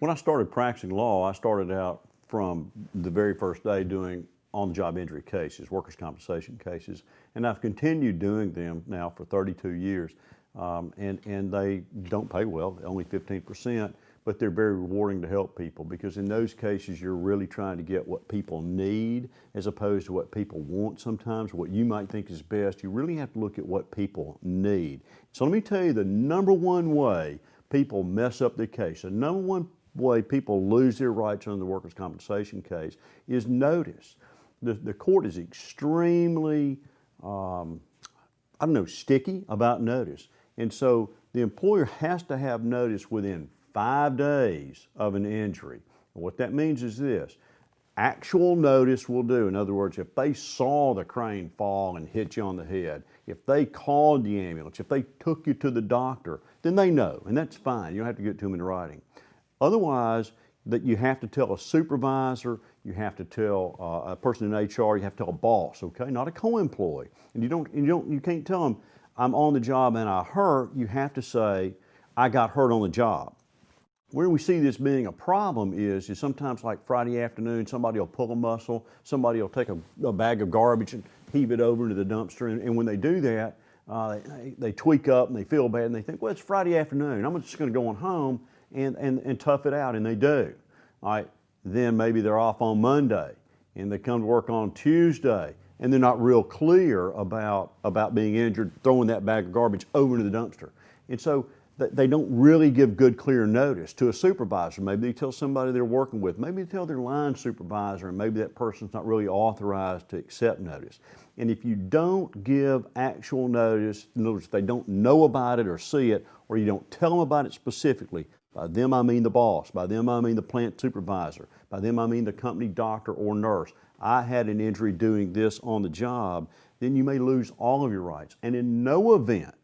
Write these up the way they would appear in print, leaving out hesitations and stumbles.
When I started practicing law, I started out from the very first day doing on-the-job injury cases, workers' compensation cases, and I've continued doing them now for 32 years. And they don't pay well, only 15%, but they're very rewarding to help people, because in those cases you're really trying to get what people need as opposed to what people want sometimes, what you might think is best. You really have to look at what people need. So let me tell you the number one way people mess up their case, the number one way people lose their rights under the workers' compensation case is notice. The court is extremely, sticky about notice. And so the employer has to have notice within 5 days of an injury. And what that means is this: actual notice will do. In other words, if they saw the crane fall and hit you on the head, if they called the ambulance, if they took you to the doctor, then they know, and that's fine. You don't have to get to them in writing. Otherwise, that you have to tell a supervisor, you have to tell a person in HR, you have to tell a boss, okay, not a co-employee. And you can't tell them, I'm on the job and I hurt. You have to say, I got hurt on the job. Where we see this being a problem is sometimes, like Friday afternoon, somebody will pull a muscle, somebody will take a bag of garbage and heave it over into the dumpster, and when they do that, they tweak up and they feel bad and they think, well, it's Friday afternoon, I'm just going to go on home and tough it out, and they do. All right, then maybe they're off on Monday and they come to work on Tuesday and they're not real clear about being injured, throwing that bag of garbage over into the dumpster. And so they don't really give good, clear notice to a supervisor. Maybe they tell somebody they're working with, maybe they tell their line supervisor, and maybe that person's not really authorized to accept notice. And if you don't give actual notice, in other words, if they don't know about it or see it, or you don't tell them about it specifically, by them I mean the boss, by them I mean the plant supervisor, by them I mean the company doctor or nurse, I had an injury doing this on the job, then you may lose all of your rights. And in no event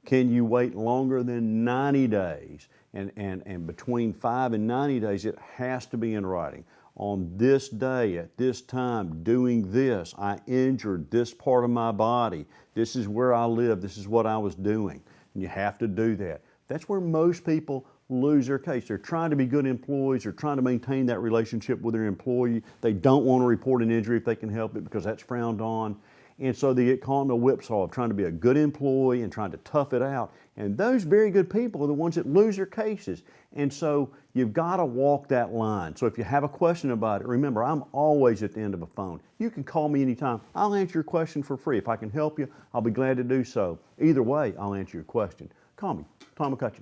can you wait longer than 90 days. And between 5 and 90 days, it has to be in writing. On this day, at this time, doing this, I injured this part of my body. This is where I live. This is what I was doing. And you have to do that. That's where most people lose their case. They're trying to be good employees. They're trying to maintain that relationship with their employee. They don't want to report an injury if they can help it, because that's frowned on. And so they get caught in a whipsaw of trying to be a good employee and trying to tough it out. And those very good people are the ones that lose their cases. And so you've got to walk that line. So if you have a question about it, remember, I'm always at the end of a phone. You can call me anytime. I'll answer your question for free. If I can help you, I'll be glad to do so. Either way, I'll answer your question. Call me, Tom McCutcheon.